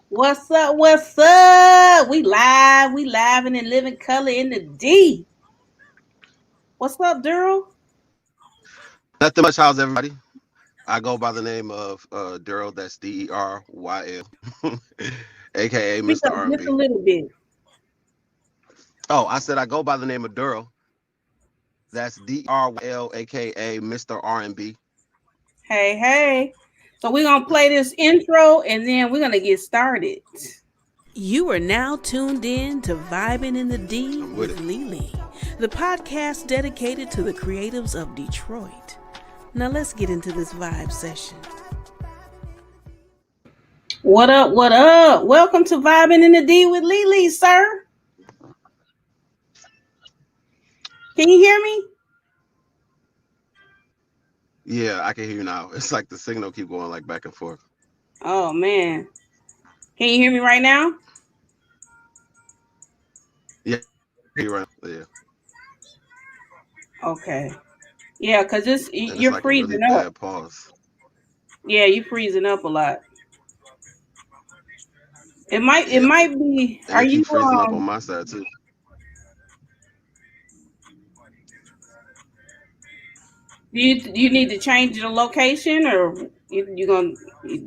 What's up? What's up? We live and in living color in the D. What's up, Daryl? Nothing much. How's everybody? I go by the name of D.E.R.Y.L. That's D.E.R.Y.L, aka Speak Mr. up just a R&B. little bit. Oh, I said I go by the name of D.E.R.Y.L. That's D.E.R.Y.L, aka Mr. R&B. Hey, hey. So we're gonna play this intro and then we're gonna get started. You are now tuned in to Vibin in the D I'm with with it. Lele, the podcast dedicated to the creatives of Detroit. Now let's get into this vibe session. What up? What up? Welcome to Vibin in the D with Lele, sir. Can you hear me? Yeah, I can hear you now. It's like the signal keep going like back and forth. Oh man. Can you hear me right now? Yeah, you're right. Yeah, Okay. Yeah, cause and it's you're like a really freezing up. bad pause. Yeah, you freezing up a lot. It Yep, might be. and Are it you keep freezing up on my side too. do you need to change the location or you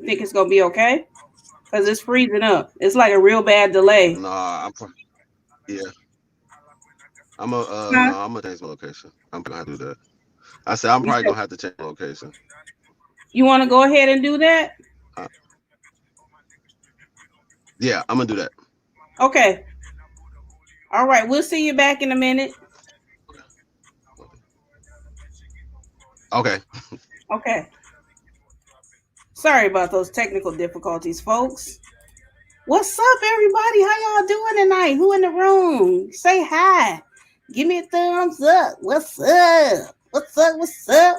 think it's gonna be okay? Cause it's freezing up. It's like a real bad delay. Yeah, I'm a Huh? no, I'm gonna change my location. I'm gonna have to do that. I said I'm You probably said gonna have to change my location. you want to go ahead and do that? Uh, yeah, I'm gonna do that. Okay. All right. We'll see you back in a minute. Okay. Okay. Sorry about those technical difficulties, folks. What's up, everybody? How y'all doing tonight? Who in the room? Say hi. Give me a thumbs up. What's up? What's up? What's up?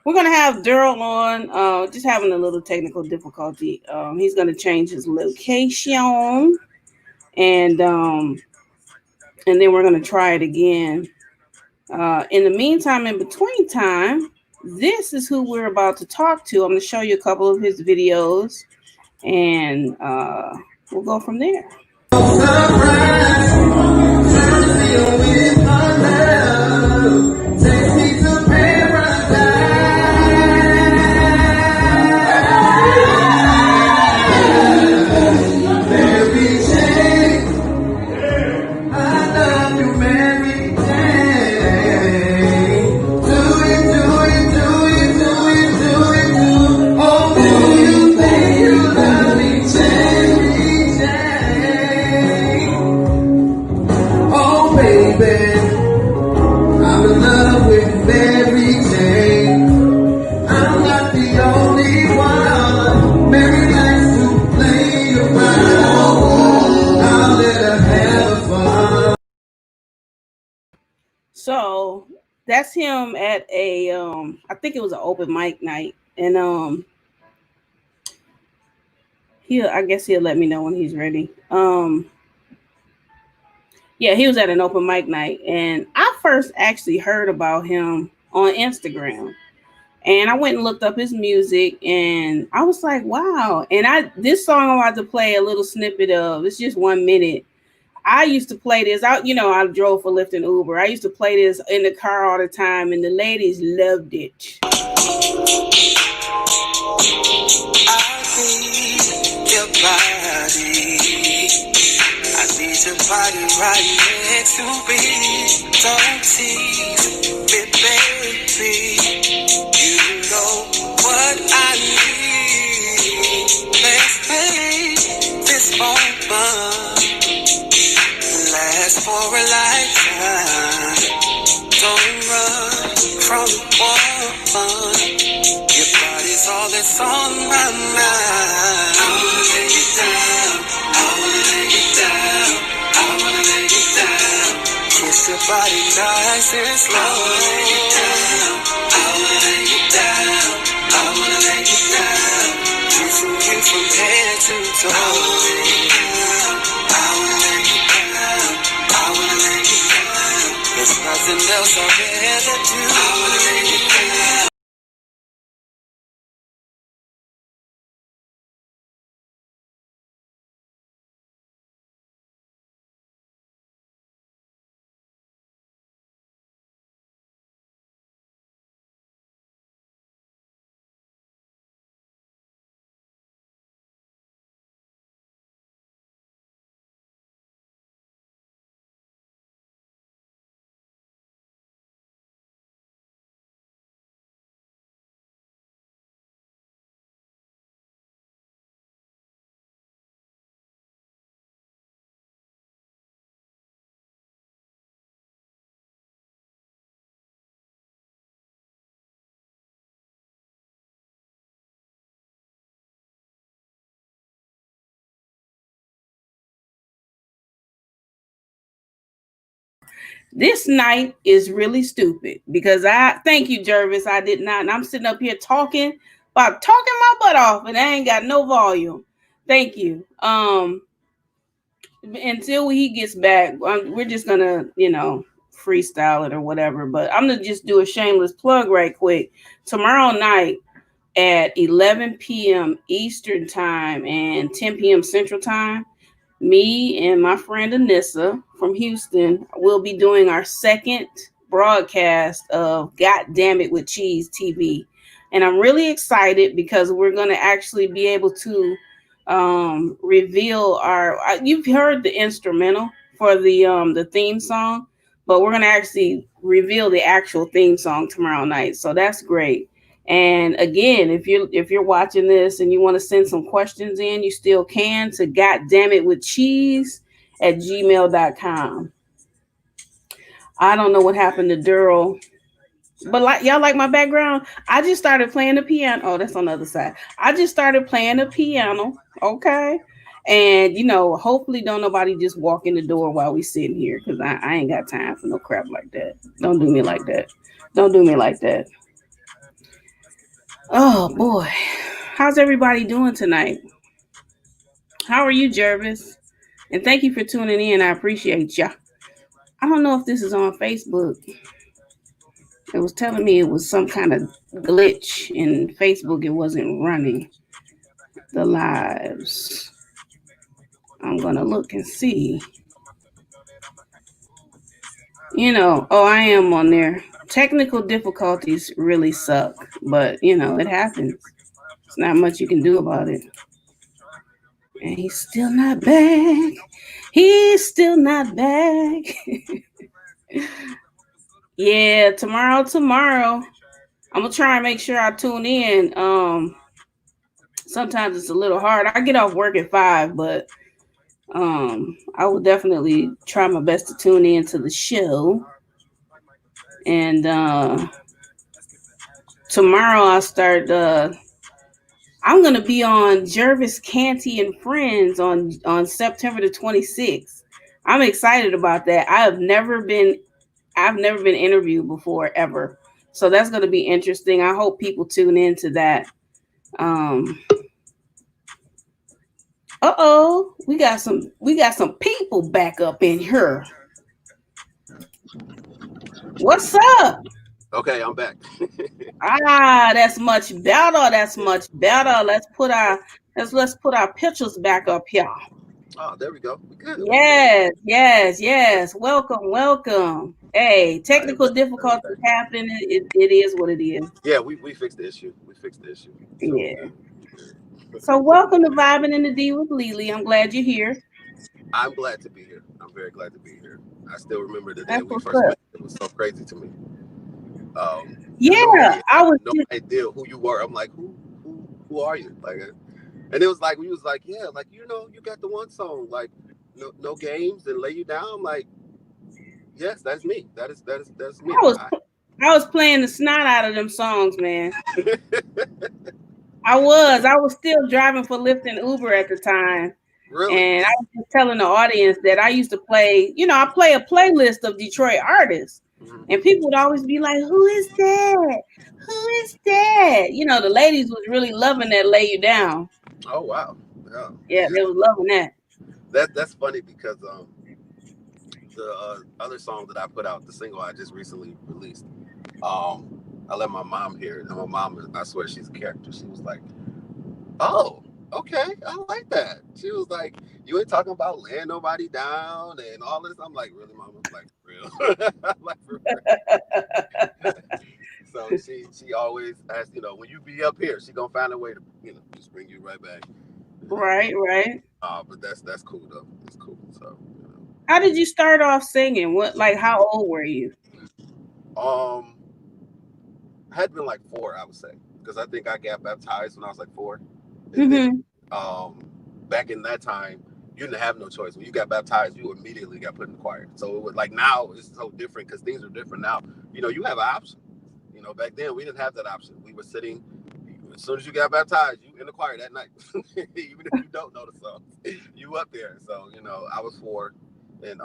We're gonna have D.E.R.Y.L on. Just having a little technical difficulty. He's gonna change his location, and then we're gonna try it again. In the meantime, in between time, this is who we're about to talk to. I'm gonna show you a couple of his videos, and we'll go from there. So that's him at a I think it was an open mic night, and I guess he'll let me know when he's ready. Yeah, he was at an open mic night, and I first actually heard about him on Instagram. And I went and looked up his music, and I was like, wow. And this song I'm about to play a little snippet of. It's just 1 minute. I used to play this. I drove for Lyft and Uber. I used to play this in the car all the time, and the ladies loved it. I see your body. I see your body right next to me. Don't tease me, baby. You know what I need. Let's make this moment last for a lifetime. Don't run from the one. Your body's all that's on my mind. I wanna lay you down. I wanna lay you down. I wanna lay you down. Kiss your body nice and slow. I wanna lay you down. I wanna lay you down. I wanna lay you down. Kissing you from head to toe. I wanna lay you down. I wanna lay you down. I wanna lay you down. There's nothing else I'd rather do. I wanna lay you down. This night is really stupid because I thank you, Jervis. I did not, and I'm sitting up here talking about talking my butt off, and I ain't got no volume. Thank you. Until he gets back, we're just gonna, freestyle it or whatever. But I'm gonna just do a shameless plug right quick. Tomorrow night at 11 p.m. Eastern time and 10 p.m. Central time, me and my friend Anissa from Houston will be doing our second broadcast of God Damn It with Cheese TV. And I'm really excited because we're going to actually be able to reveal you've heard the instrumental for the theme song, but we're going to actually reveal the actual theme song tomorrow night. So that's great. And again, if you're watching this and you want to send some questions in, you still can to goddammit@gmail.com. I don't know what happened to D.E.R.Y.L, but like y'all like my background. I just started playing the piano. Oh, that's on the other side. I just started playing the piano. Okay. And hopefully don't nobody just walk in the door while we sitting here because I ain't got time for no crap like that. Don't do me like that. Don't do me like that. Oh boy. How's everybody doing tonight? How are you, Jervis? And thank you for tuning in. I appreciate ya. I don't know if this is on Facebook. It was telling me it was some kind of glitch in Facebook. It wasn't running the lives. I'm going to look and see. Oh, I am on there. Technical difficulties really suck, but it happens. There's not much you can do about it. And he's still not back. He's still not back. Yeah, tomorrow. I'm gonna try and make sure I tune in. Sometimes it's a little hard. I get off work at 5, but I will definitely try my best to tune in to the show. And tomorrow I start. I'm gonna be on Jervis Canty and Friends on September the 26th. I'm excited about that. I've never been interviewed before ever. So that's going to be interesting. I hope people tune into that. We got some people back up in here. What's up? Okay, I'm back. That's much better. That's much better. Let's put our pictures back up here. Oh, there we go. We good. Yes, yes, yes. Welcome, welcome. Hey, Right, technical difficulties happen. It is what it is. yeah, we fixed the issue. We fixed the issue. So Yeah. So welcome to Vibin in the D with Lele. I'm glad you're here. I'm glad to be here. I'm very glad to be here. I still remember the day That's we what's first up. met. It was so crazy to me. No Yeah, idea, I was no just idea who you were. I'm like, who are you? Like, and it was like we was like, yeah, like you got the one song, like, no games and lay you down. I'm like, yes, that's me. That's me. I was I was playing the snot out of them songs, man. I was still driving for Lyft and Uber at the time. Really? And I was just telling the audience that I used to play, I play a playlist of Detroit artists. Mm-hmm. And people would always be like, "Who is that? Who is that?" The ladies was really loving that Lay You Down. Oh wow. Yeah. Yeah, they was loving that. That's funny because the other song that I put out, the single I just recently released, I let my mom hear it, and my mom, I swear, she's a character. She was like, "Oh, okay, I like that." She was like, "You ain't talking about laying nobody down and all this." I'm like, "Really, mama?" I'm like, "For real?" I'm like, "For real?" So she always has, when you be up here, she gonna find a way to, just bring you right back. Right, right. But that's cool though. It's cool. So, How did you start off singing? How old were you? um, had been like 4, I would say, because I think I got baptized when I was like 4, and then Mm-hmm. back in that time, you didn't have no choice. When you got baptized, you immediately got put in the choir. So it was like now it's so different because things are different now. You have an option. Back then we didn't have that option. We were sitting. As soon as you got baptized, you in the choir that night, even if you don't know the song, you up there. So I was 4, And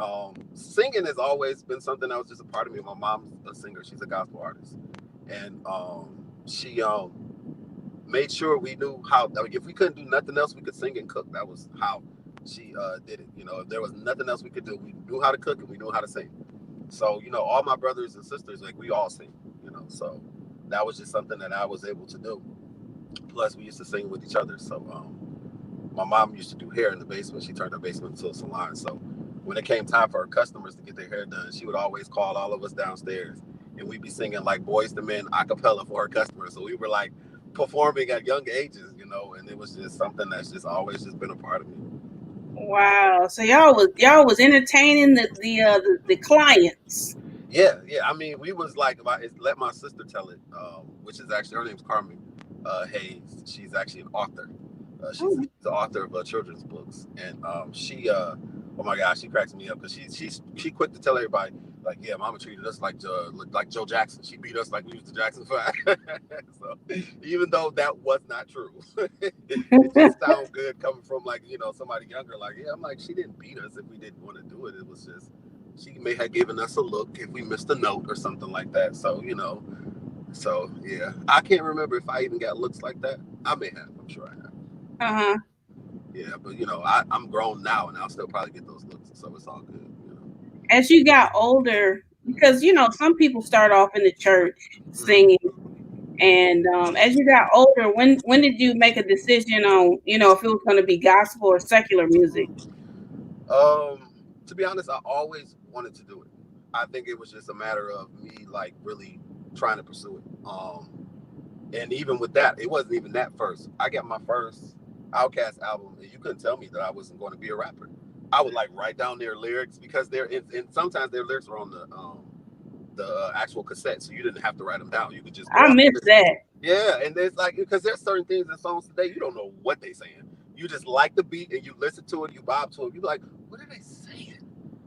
singing has always been something that was just a part of me. My mom's a singer; she's a gospel artist, and she made sure we knew how. I mean, if we couldn't do nothing else, we could sing and cook. That was how she did it. You know, if there was nothing else we could do, we knew how to cook and we knew how to sing. So, you know, all my brothers and sisters, like, we all sing. You know, so that was just something that I was able to do. Plus, we used to sing with each other. So, my mom used to do hair in the basement. She turned her basement into a salon. So when it came time for her customers to get their hair done, she would always call all of us downstairs, and we'd be singing like Boys to Men a cappella for her customers. So we were like performing at young ages, you know, and it was just something that's just always just been a part of me. Wow. So y'all was entertaining the clients. Yeah, yeah. I mean, we was like, let my sister tell it, which is actually, her name's Carmen Hayes. She's actually an author. She's the author of children's books, and she, oh my gosh, she cracks me up because she quick to tell everybody, like, yeah, Mama treated us like Joe Jackson. She beat us like we was the Jackson 5. So even though that was not true, it just sounds good coming from, like, you know, somebody younger. Like, yeah, I'm like, she didn't beat us if we didn't want to do it. It was just, she may have given us a look if we missed a note or something like that. So, you know, so yeah, I can't remember if I even got looks like that. I may have. I'm sure I have. Uh-huh. Yeah, but you know, I'm grown now, and I'll still probably get those looks, so it's all good. You know. As you got older, because some people start off in the church Mm-hmm. singing, and as you got older, when did you make a decision on if it was going to be gospel or secular music? To be honest, I always wanted to do it. I think it was just a matter of me, like, really trying to pursue it. And even with that, it wasn't even that first. I got my first Outkast album, and you couldn't tell me that I wasn't going to be a rapper. I would like write down their lyrics because and sometimes their lyrics were on the actual cassette, so you didn't have to write them down. You could just go I out. miss that. Yeah, and it's like, because there's certain things in songs today you don't know what they saying. You just like the beat and you listen to it, you bob to it. You be like, what are they saying?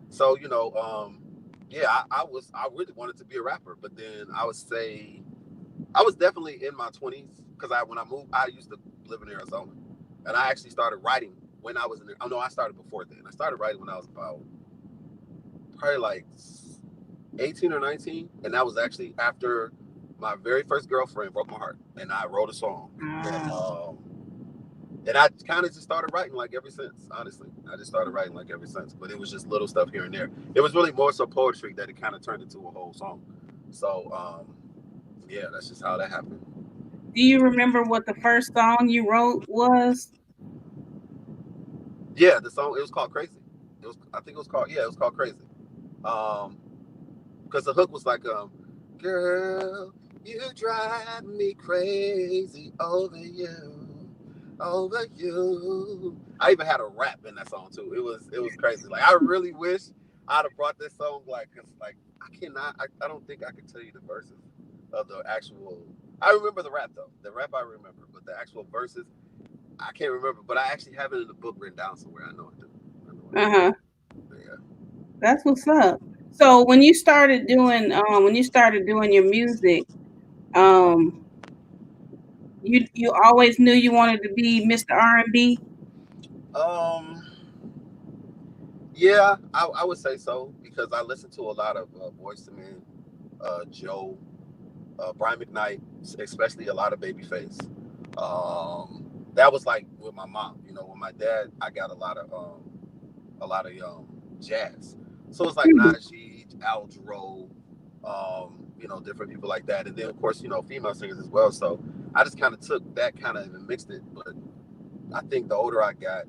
So, you know, yeah, I really wanted to be a rapper, but then I would say I was definitely in my 20s because when I moved, I used to live in Arizona, and I actually started writing when I was in there. Oh no, I started before then. I started writing when I was about probably like 18 or 19, and that was actually after my very first girlfriend broke my heart, and I wrote a song. And I kind of just started writing like ever since. Honestly, I just started writing like ever since. But it was just little stuff here and there. It was really more so poetry that it kind of turned into a whole song. So yeah, that's just how that happened. Do you remember what the first song you wrote was? Yeah, the song, it was called Crazy. It was, I think it was called, yeah, it was called Crazy. Um, because the hook was like, girl, you drive me crazy over you. I even had a rap in that song too. It was crazy. Like, I really wish I'd have brought this song, like, cause like I don't think I could tell you the verses of the actual. I remember the rap though. The rap I remember, but the actual verses I can't remember. But I actually have it in the book written down somewhere. I know I do. I know I do. Uh-huh. Yeah. That's what's up. So when you started doing your music, um, you always knew you wanted to be MrRnB? Um. Yeah, I would say so because I listened to a lot of Boyz II Men, Joe, Brian McKnight, especially a lot of Babyface. That was like with my mom. You know, with my dad, I got a lot of jazz. So it's like Hmm. Najee, Al Jarreau, you know, different people like that, and then of course, you know, female singers as well. So I just kind of took that kind of and mixed it. But I think the older I got,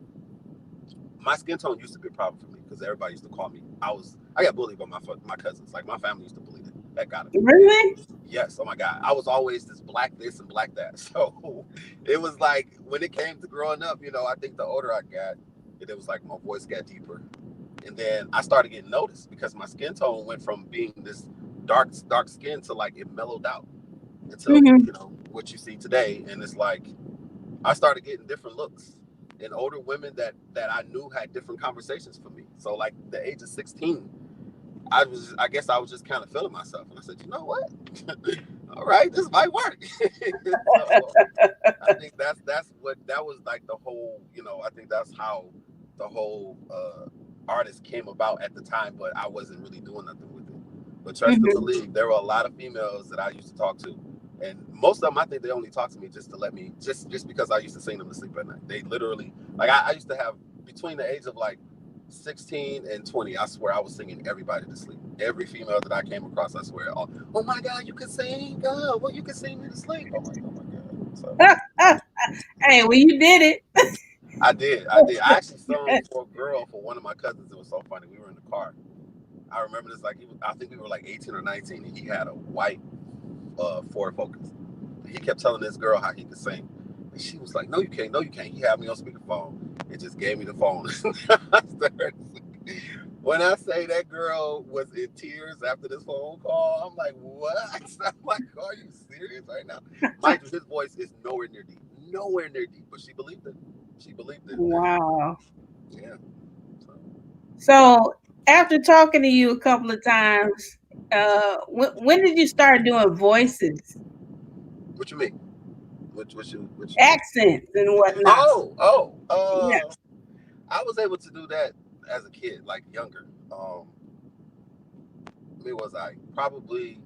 my skin tone used to be a problem for me because everybody used to call me. I got bullied by my cousins. Like, my family used to bully that got it. Really? Yes. Oh my God. I was always this black this and black that. So it was like when it came to growing up, you know, I think the older I got, it was like my voice got deeper, and then I started getting noticed because my skin tone went from being this dark skin to, like, it mellowed out until, Hmm. you know, what you see today, and it's like I started getting different looks and older women that I knew had different conversations for me. So, like, the age of 16, I guess I was just kind of feeling myself, and I said, you know what? All right, this might work. So I think that's what that was like the whole. You know, I think that's how the whole artists came about at the time, but I wasn't really doing nothing with it. But trust and Mm-hmm. believe, there were a lot of females that I used to talk to, and most of them, I think they only talk to me just to let me, just because I used to sing them to sleep at night. They literally, like, I used to have, between the age of like 16 and 20, I swear I was singing everybody to sleep. Every female that I came across, I swear, oh my God, you can sing, God, well, you can sing me to sleep. I'm like, oh my God. So Hey, well, you did it. I did. I actually sung for a girl for one of my cousins. It was so funny. We were in the car. I remember this, like, I think we were like 18 or 19, and he had a white Ford Focus. He kept telling this girl how he could sing, and she was like, "No, you can't. No, you can't." He had me on speakerphone and just gave me the phone. When I say that girl was in tears after this phone call, I'm like, "What?" I'm like, "Are you serious right now?" Mind you, his voice is nowhere near deep, but she believed it. She believed it. Wow. Yeah. So after talking to you a couple of times, when did you start doing voices, What you mean? What you mean? accents, and whatnot? Oh. Yeah. I was able to do that as a kid, like younger. Where was I? Probably,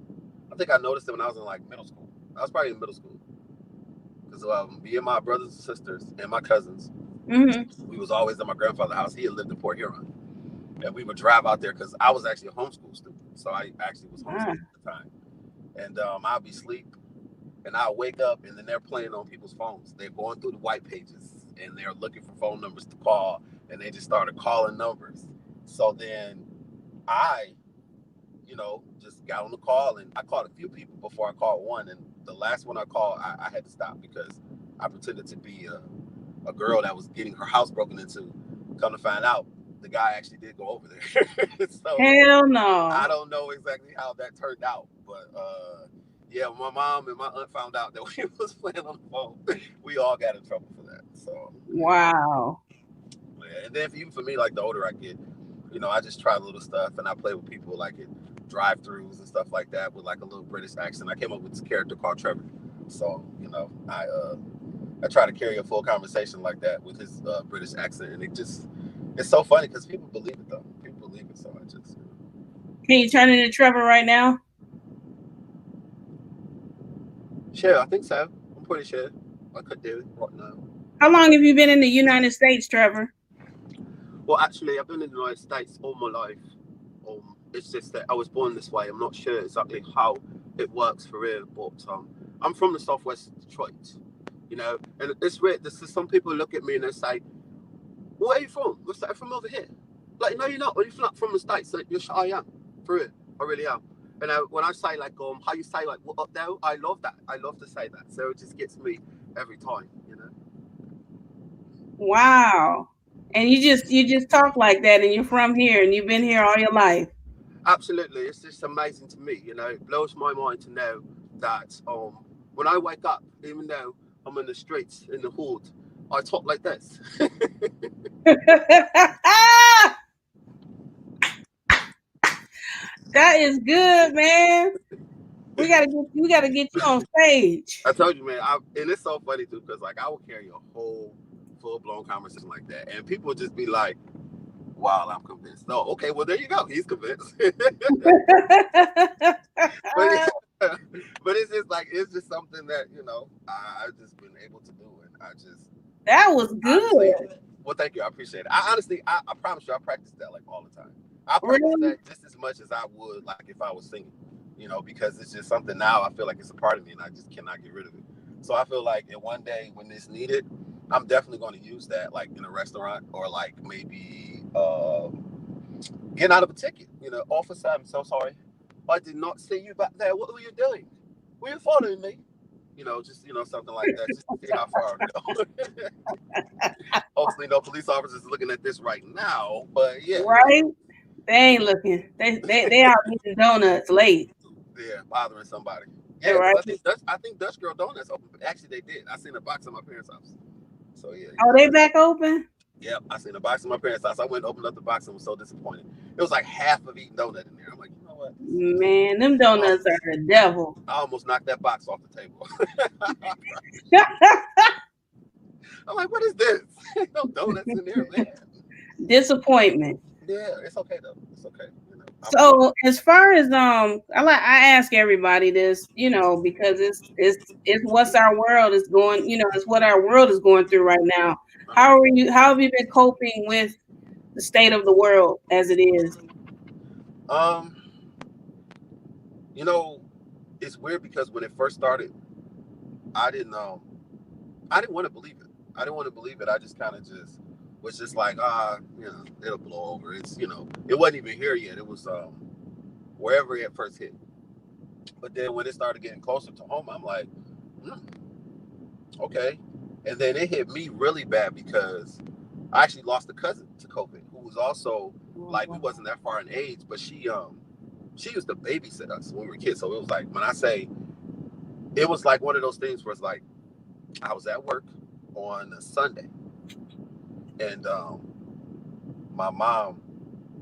I think I noticed it when I was in like middle school. I was probably in middle school because me and my brothers and sisters and my cousins, Mm-hmm. we was always at my grandfather's house. He had lived in Port Huron, and we would drive out there because I was actually a homeschool student, so I actually was Ah. homeschooled at the time. And I'd be asleep, and I'd wake up, and then they're playing on people's phones. They're going through the white pages, and they're looking for phone numbers to call, and they just started calling numbers. So then I just got on the call, and I called a few people before I called one. And the last one I called, I had to stop because I pretended to be a girl that was getting her house broken into. Come to find out, the guy actually did go over there. So Hell no. I don't know exactly how that turned out, but yeah, my mom and my aunt found out that we was playing on the phone. We all got in trouble for that. So Wow. yeah. And then even for me, like the older I get, I just try little stuff, and I play with people like in drive-throughs and stuff like that with like a little British accent. I came up with this character called Trevor, so I try to carry a full conversation like that with his British accent, and it's so funny because people believe it though. People believe it, so I just. Can you turn into Trevor right now? Sure, I think so. I'm pretty sure I could do it right now. How long have you been in the United States, Trevor? Well, actually, I've been in the United States all my life. It's just that I was born this way. I'm not sure exactly how it works for real, but I'm from the southwest Detroit, and it's weird. This is some people look at me and they say, "Where are you from?" I say, "I'm from over here." Like, no, you're not. You're not from the States. Like, yes, I am. For real, I really am. And when I say like how you say like what up there, I love that. I love to say that. So it just gets me every time. Wow. And you just talk like that, and you're from here, and you've been here all your life. Absolutely, it's just amazing to me. It blows my mind to know that when I wake up, even though I'm in the streets in the hood, I talk like this. That is good, man. We gotta get you on stage. I told you, man. And it's so funny too, because like I will carry a whole full blown conversation like that, and people would just be like, "Wow, I'm convinced." No, okay, well there you go. He's convinced. but but it's just something that I've just been able to do, and That was honestly, good. well, thank you, I appreciate it. I honestly, I promise you, I practice that like all the time. I practice Really? that just as much as I would like if I was singing, because it's just something now I feel like it's a part of me, and I just cannot get rid of it. So I feel like in one day when it's needed, I'm definitely going to use that like in a restaurant or like maybe getting out of a ticket. Officer, I'm so sorry. I did not see you back there. What were you doing? Were you following me? Just something like that, just to see how far I go. Hopefully, no police officers looking at this right now. But yeah, Right? They ain't looking. They out getting donuts late. yeah, bothering somebody. Yeah, because Right? I think Dutch Girl Donuts open. Actually, they did. I seen a box at my parents' house. So yeah. Oh, they back open? Yep, I seen a box in my parents' house. I went and opened up the box and was so disappointed. It was like half of eating donut in there. I'm like, you know what? Man, them donuts are the devil. I almost knocked that box off the table. I'm like, what is this? No donuts in there, man. Disappointment. Yeah, it's okay though. It's okay. I'm good. So as far as I ask everybody this, because it's what's our world is going, it's what our world is going through right now. Uh-huh. How have you been coping with the state of the world as it is? Um, you know, it's weird because when it first started, I didn't I didn't want to believe it. I didn't want to believe it. I just kind of just was just like, it'll blow over. It's it wasn't even here yet. It was wherever it first hit. But then when it started getting closer to home, I'm like, hmm, okay. And then it hit me really bad because I actually lost a cousin to COVID who was also like we wasn't that far in age, but she used to babysit us when we were kids. So it was like when I say it was like one of those things where it's like I was at work on a Sunday and my mom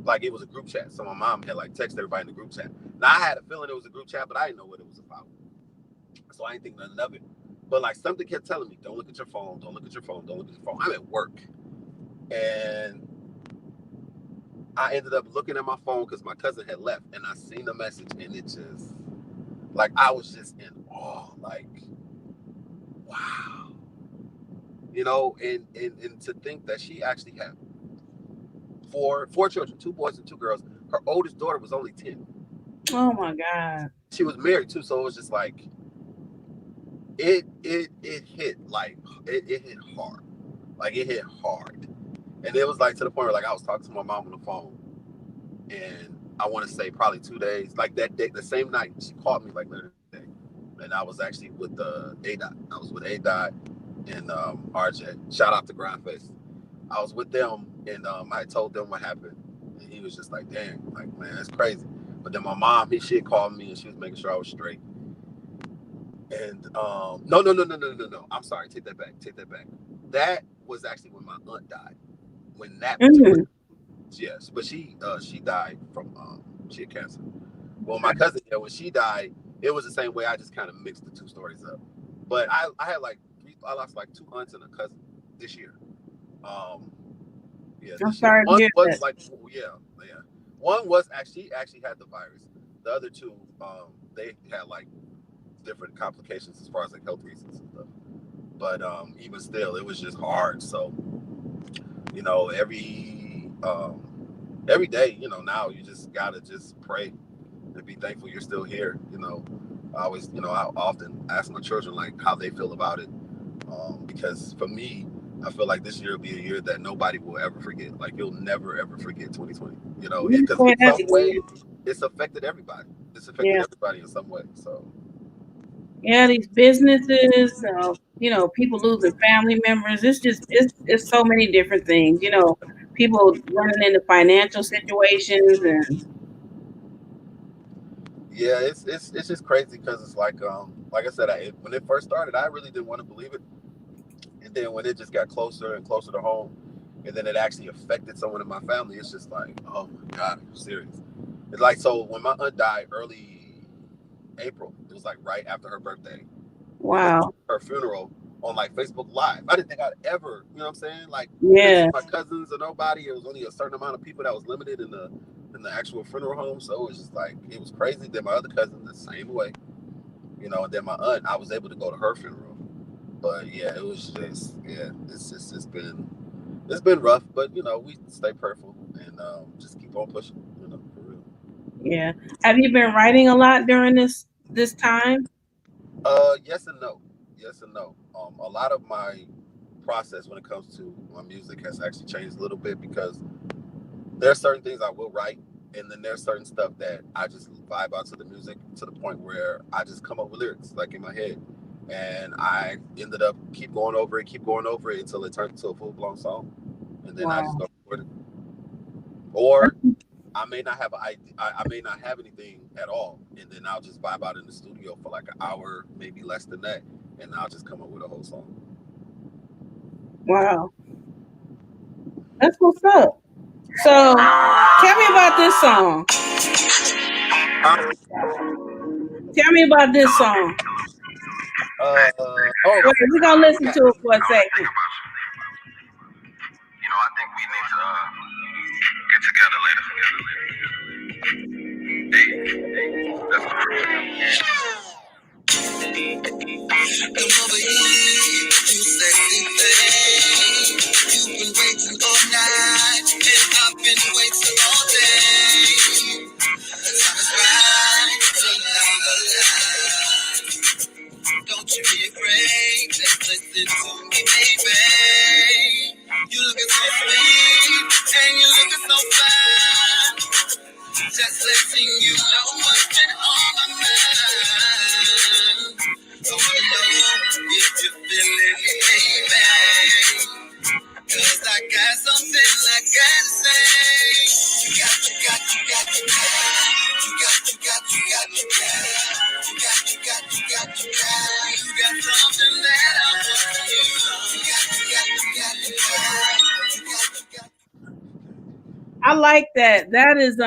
like it was a group chat. So my mom had like texted everybody in the group chat. Now I had a feeling it was a group chat, but I didn't know what it was about. So I didn't think nothing of it. But like something kept telling me, don't look at your phone, don't look at your phone, don't look at your phone. I'm at work. And I ended up looking at my phone because my cousin had left and I seen the message and it just like I was just in awe. Like, wow. And to think that she actually had four children, two boys and two girls. Her oldest daughter was only 10. Oh my God. She was married too, so it was just like it hit like it hit hard. Like it hit hard. And it was like to the point where like I was talking to my mom on the phone and I want to say probably 2 days, like that day, the same night, she called me like later that day. And I was actually with A-Dot. I was with A-Dot and RJ. Shout out to Grindface. I was with them and I told them what happened. And he was just like, damn, like, man, that's crazy. But then my mom, she had called me and she was making sure I was straight. And no. I'm sorry, take that back. Take that back. That was actually when my aunt died. When that particular Mm. yes, but she died from she had cancer. Well, my cousin, yeah, when she died, it was the same way. I just kind of mixed the two stories up. But I had like I lost like two aunts and a cousin this year. Um, yeah, I'm this year. sorry to One hear was that. like yeah. One was actually had the virus. The other two, they had like different complications as far as like health reasons and stuff. But even still, it was just hard. So every day, now you just gotta just pray and be thankful you're still here. I always, I often ask my children like how they feel about it, because for me, I feel like this year will be a year that nobody will ever forget. Like you'll never ever forget 2020. You Because say in that some way, again. it's affected everybody. It's affected Yeah. everybody in some way. So Yeah, these businesses, people losing family members. It's so many different things. People running into financial situations and yeah, it's just crazy because it's like I said, when it first started, I really didn't want to believe it. And then when it just got closer and closer to home, and then it actually affected someone in my family, it's just like, oh my God, are you serious? It's like, so when my aunt died early April, it was like right after her birthday, we went to wow. her funeral on like Facebook Live. I didn't think I'd ever, you know what I'm saying? Like, we didn't see Yeah. my cousins or nobody. It was only a certain amount of people that was limited in the actual funeral home. So it was just like, it was crazy. Then my other cousin, the same way, and then my aunt, I was able to go to her funeral. But yeah, it was just it's been rough, but we stay prayerful and just keep on pushing, for real. Yeah. Have you been writing a lot during this time? Yes and no, yes and no. A lot of my process when it comes to my music has actually changed a little bit because there are certain things I will write, and then there's certain stuff that I just vibe out to the music to the point where I just come up with lyrics like in my head, and I ended up keep going over it until it turns into a full blown song, and then I just Wow. go record it. Or I may not have an idea, I may not have anything at all, and then I'll just vibe out in the studio for like an hour, maybe less than that, and I'll just come up with a whole song. Wow. That's what's up. So tell me about this song. Tell me about this song. Oh, Wait, we're gonna listen to it for a second. I think we need to get together Come over here, you sexy thing. You've been waiting all night, and I've been waiting all day. The time is right, turn down the light. Don't you be afraid, just listen to me, baby. You looking so sweet, and you looking so fine. Just letting you know what's been on my mind. So I know if you're feeling me, baby. Cause I got something I gotta say. You got, you got, you got, you got. You got, you got, you got, you got. You got, you got, you got, you got. You got something that I want from you. You got, you got, you got, you got. You got, you got. I like that. That is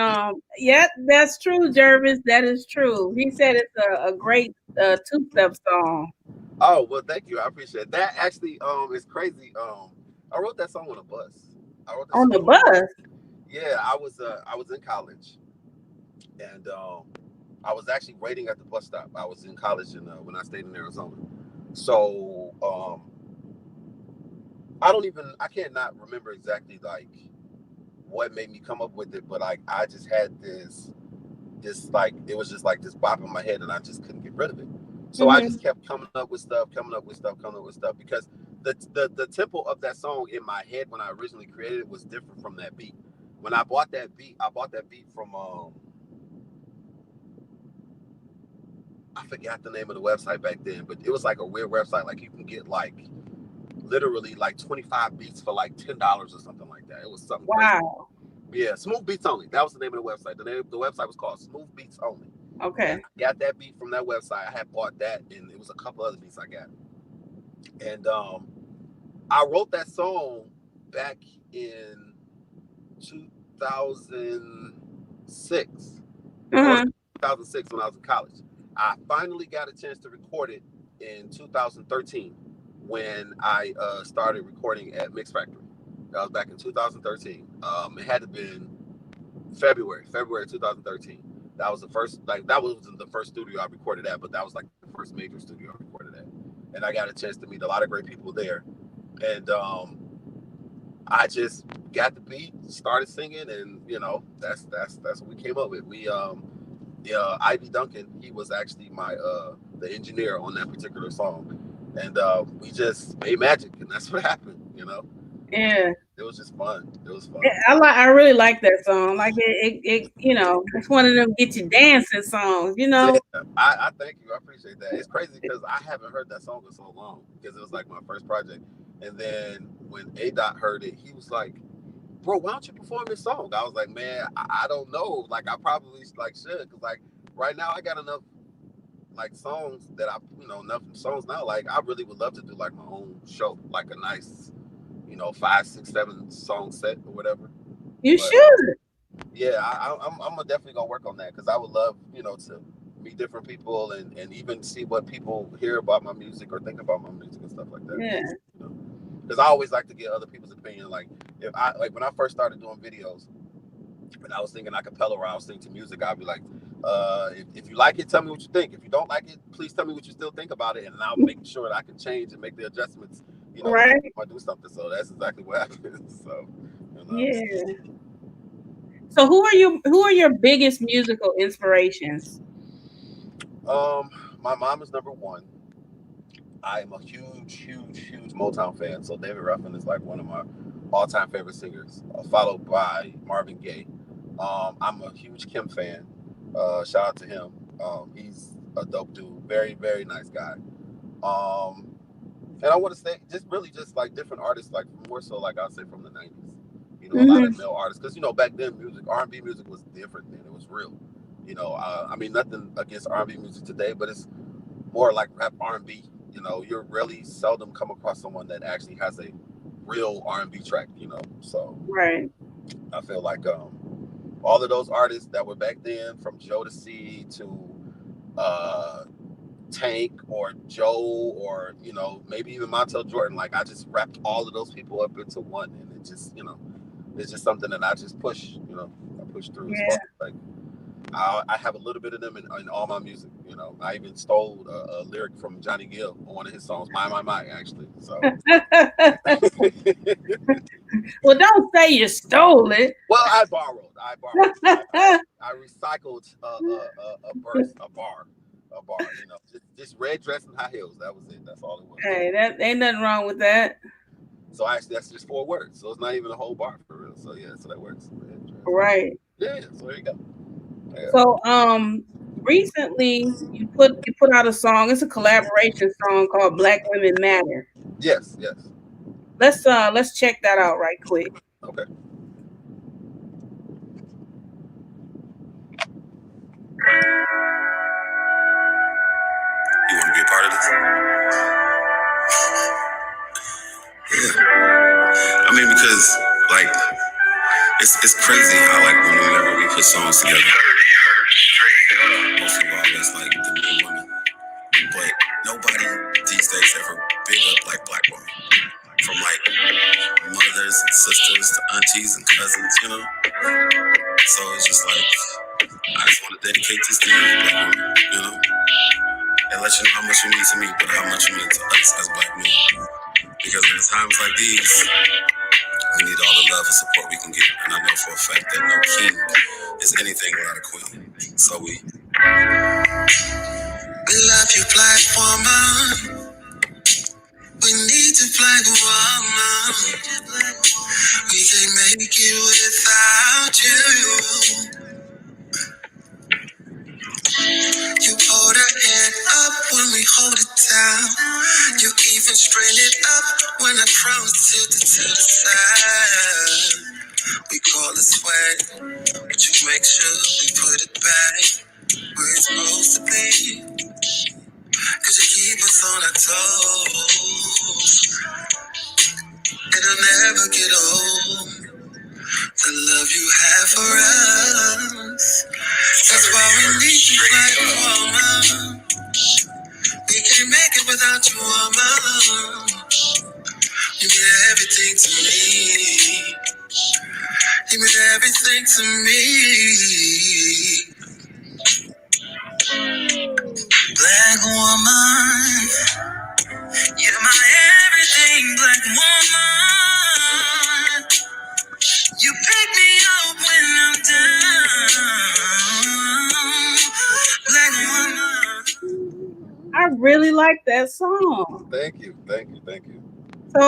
yeah, that's true, Jervis. That is true. He said it's a great two-step song. Oh well, thank you. I appreciate it. That. Actually, it's crazy. I wrote that song on a bus. I wrote that On song the on a bus. bus. Yeah, I was in college, and I was actually waiting at the bus stop. I was in college in when I stayed in Arizona. So I can't not remember exactly like what made me come up with it, but like I just had this like it was just like this bop in my head, and I just couldn't get rid of it. So I Mm-hmm. just kept coming up with stuff, coming up with stuff because the tempo of that song in my head when I originally created it was different from that beat. When I bought that beat from I forgot the name of the website back then, but it was like a weird website. Like you can get like literally like 25 beats for like $10 or something like that. It was something crazy. Wow. Yeah, Smooth Beats Only. That was the name of the website. The website was called Smooth Beats Only. And Okay. I got that beat from that website. I had bought that, and it was a couple other beats I got. And I wrote that song back in 2006. I wrote it Uh-huh. in 2006 when I was in college. I finally got a chance to record it in 2013 when I started recording at Mix Factory. That was back in 2013. It had to been February 2013. That was the first, like, that wasn't the first studio I recorded at, but that was like the first major studio I recorded at. And I got a chance to meet a lot of great people there. And I just got the beat, started singing, and that's what we came up with. Ivy Duncan, he was actually my the engineer on that particular song, and we just made magic, and that's what happened. Yeah. It was just fun. It was Yeah, fun. I really like that song. Like it's one of them get you dancing songs, you Yeah, know? I thank you. I appreciate that. It's crazy because I haven't heard that song in so long because it was like my first project. And then when A Dot heard it, he was like, "Bro, why don't you perform this song?" I was like, "Man, I don't know. Like, I probably like should because like right now I got enough like songs that enough songs now. Like, I really would love to do like my own show, like a nice 5, 6, 7 song set or whatever. You But should. yeah, I'm definitely gonna work on that because I would love to meet different people and even see what people hear about my music or think about my music and stuff like that. Yeah. Because I always like to get other people's opinion. Like if I like when I first started doing videos, and I was thinking acapella or I was thinking to music, I'd be like, if you like it, tell me what you think. If you don't like it, please tell me what you still think about it, and I'll make sure that I can change and make the adjustments. Each time Right? I do something. So that's exactly what happens. So, you know. Yeah. So who are your biggest musical inspirations? My mom is number one. I am a huge Motown fan. So David Ruffin is like one of my all-time favorite singers, followed by Marvin Gaye. I'm a huge Kim fan. Shout out to him. He's a dope dude. Very, very nice guy. Um, and I want to say just really just like different artists, like more so like I'd say from the 90s. A lot Hmm. of male artists. Because, back then music, R&B music was different then. It was real. I mean, nothing against R&B music today, but it's more like rap R&B. You're really seldom come across someone that actually has a real R&B track. So Right. I feel like all of those artists that were back then, from Jodeci to uh, Tank or Joe or maybe even Montel Jordan, like I just wrapped all of those people up into one, and it just it's just something that I just push. I push through as far Yeah. as like I have a little bit of them in all my music. I even stole a lyric from Johnny Gill on one of his songs, My, actually. So, Well, don't say you stole it. well, I borrowed. I recycled a verse, a bar. Just red dress and high heels. That was it. That's all it was. Hey, that ain't nothing wrong with that. So actually, that's just 4 words. So it's not even a whole bar for real. So yeah, so that works. Red dress. Right. Yeah. So there you go. Yeah. So recently you put out a song. It's a collaboration song called Black Women Matter. Yes. Yes. Let's check that out right quick. Okay. You want to be a part of this? Yeah. I mean, because like it's crazy how like whenever we put songs together, most people always like the new woman, but nobody these days ever big up like black women. From like mothers and sisters to aunties and cousins. So it's just like I just want to dedicate this to you, black women, and let you know how much you mean to me, but how much you mean to us as black men. Because in times like these, we need all the love and support we can get. And I know for a fact that no king is anything without a queen. So we love you, black woman. We need to black woman. We can't make it without you. You hold her hand up when we hold it down. You even straighten it up when I promise tilted to the side. We call it sweat, but you make sure we put it back where it's supposed to be. Cause you keep us on our toes. It'll never get old. The love you have for us. That's why we need you, black woman. We can't make it without you, woman. You mean everything to me. You mean everything to me. Black woman, you're my everything, black woman. You pick me up when I'm down. Black woman. I really like that song. Thank you. So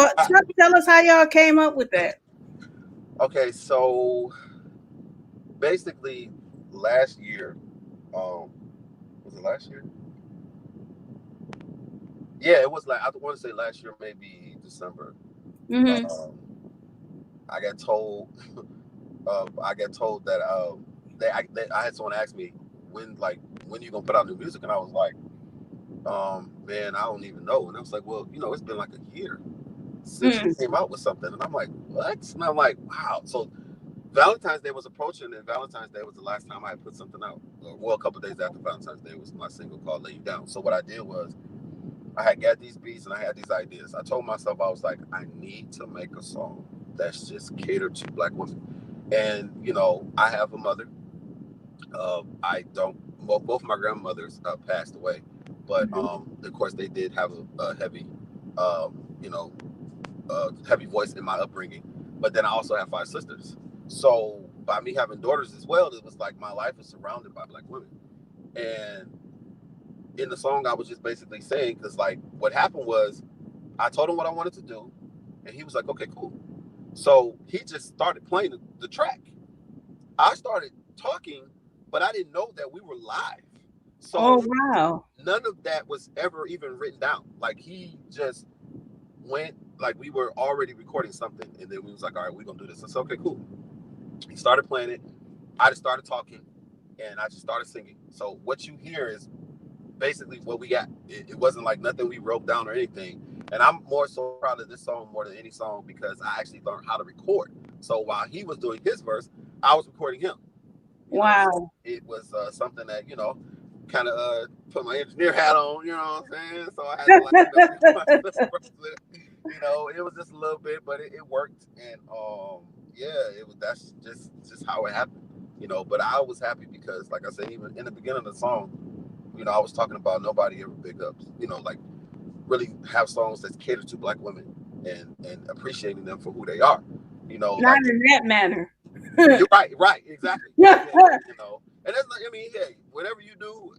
tell us how y'all came up with that. Okay, so basically last year, was it last year? Yeah, it was like I want to say last year, maybe December. Mm-hmm. I got told, that I had someone ask me when you gonna put out new music, and I was like, man, I don't even know. And I was like, well, it's been like a year since you came out with something, and I'm like, what? And I'm like, wow. So Valentine's Day was approaching, and Valentine's Day was the last time I had put something out. Well, a couple of days after Valentine's Day was my single called "Lay You Down." So what I did was I had got these beats and I had these ideas. I told myself, I was like, I need to make a song that's just catered to black women. And I have a mother. I don't. Both of my grandmothers passed away, but of course they did have a heavy, heavy voice in my upbringing. But then I also have 5 sisters. So by me having daughters as well, it was like my life is surrounded by black women. And in the song, I was just basically saying, because like what happened was I told him what I wanted to do, and he was like, okay, cool. So he just started playing the track. I started talking, but I didn't know that we were live. So wow. None of that was ever even written down. Like he just went, like we were already recording something, and then we was like, all right, we're gonna do this. I said, okay, cool. He started playing it. I just started talking, and I just started singing. So what you hear is basically what we got. It wasn't like nothing we wrote down or anything. And I'm more so proud of this song more than any song because I actually learned how to record. So while he was doing his verse, I was recording him. Wow. It was something that, kind of put my engineer hat on, you know what I'm saying? So I had to it was just a little bit, but it worked. And yeah, it was that's just how it happened, you know. But I was happy because, like I said, even in the beginning of the song, you know, I was talking about nobody ever big ups, you know, like really have songs that cater to black women and appreciating them for who they are, you know, Not like in that manner. you're right, exactly, yeah, you know, and that's not, I mean, yeah, whatever you do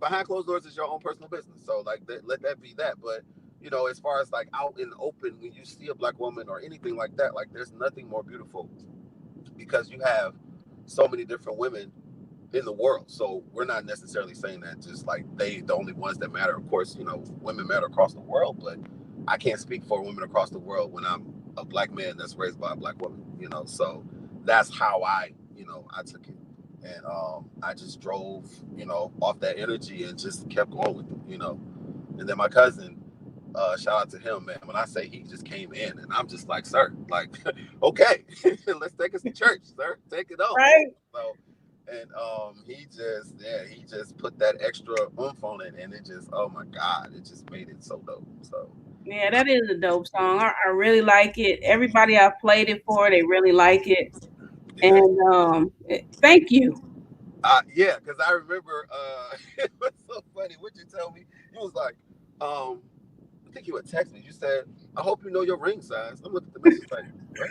behind closed doors is your own personal business. So like let that be that. But you know, as far as like out in the open, when you see a black woman or anything like that, like there's nothing more beautiful because you have so many different women in the world. So we're not necessarily saying that just like they the only ones that matter. Of course, you know, women matter across the world, but I can't speak for women across the world when I'm a black man that's raised by a black woman, you know. So that's how I took it. And I just drove, you know, off that energy and just kept going with it, you know. And then my cousin, shout out to him, man. When I say he just came in, and I'm just like, sir, like, okay, let's take us to church, sir. Take it on. Right. So, and he just put that extra oomph on it, and it just, oh my God, it just made it so dope. So, Yeah, that is a dope song. I really like it. Everybody I've played it for, they really like it. yeah, And thank you. yeah, because I remember it was so funny. What you tell me? You was like, I think you would text me. You said, I hope you know your ring size. I'm looking at the message like, what?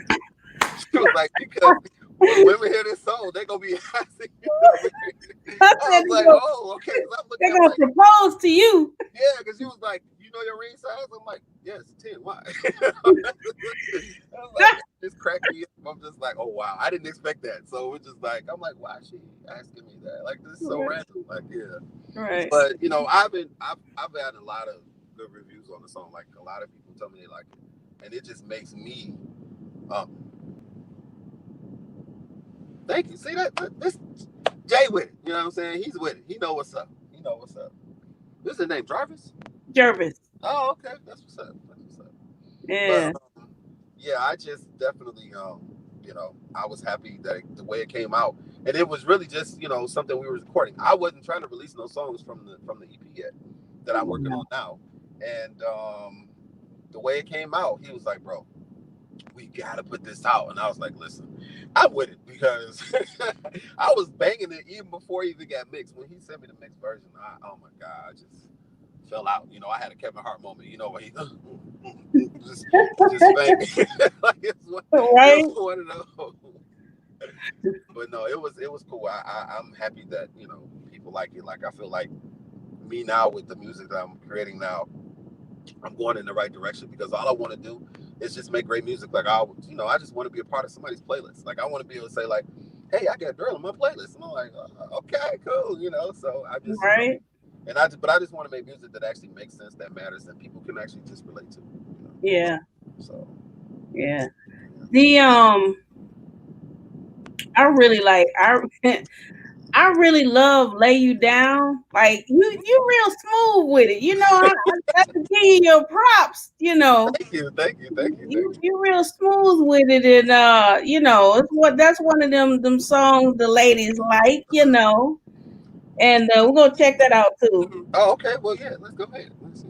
She was like, because when women hear this song, they're gonna be asking you the ring. I I said was like, oh, okay. Cause I'm looking they're at it gonna like, propose to you. yeah, because she was like, you know your ring size? I'm like, yes, 10. Why? I was like, this cracked me up. I'm just like, oh wow, I didn't expect that. So it's just like, I'm like, why is she asking me that? Like this is so Right. random. Like, yeah. Right. But you know, I've had a lot of good reviews on the song. Like a lot of people tell me they like it, and it just makes me. Um, Thank you. See this Jay with it. You know what I'm saying? He's with it. He know what's up. He know what's up. What's his name? Jarvis? Jervis. Oh, okay. That's what's up. That's what's up. But Yeah. yeah, I just definitely I was happy that the way it came out, and it was really just something we were recording. I wasn't trying to release no songs from the EP yet that I'm working on now, and the way it came out, he was like, "Bro, we gotta put this out," and I was like, "Listen, I'm with it because I was banging it even before it even got mixed. When he sent me the mixed version, oh my god, I just fell out. I had a Kevin Hart moment. Where he just banging like it Right. was one of those. But no, it was cool. I'm happy that people like it. Like I feel like me now with the music that I'm creating now, I'm going in the right direction because all I want to do is just make great music. Like I just want to be a part of somebody's playlist. Like I want to be able to say like, "Hey, I got D.E.R.L on my playlist," and I'm like, "Okay, cool," So I just, Right. but I just want to make music that actually makes sense, that matters, and people can actually just relate to. Yeah. So Yeah. The I really like I really love Lay You Down. Like you real smooth with it. I have to give you your props, You real smooth with it, and that's one of them songs the ladies like. And we're gonna check that out too. Oh, okay. Well, yeah. Let's go ahead. Let's.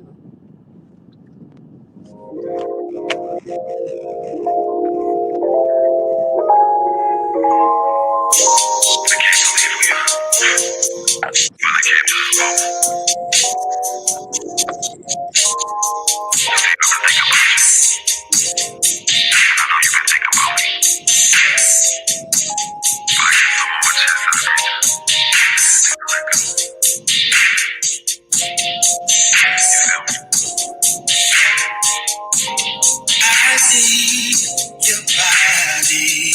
I need your body.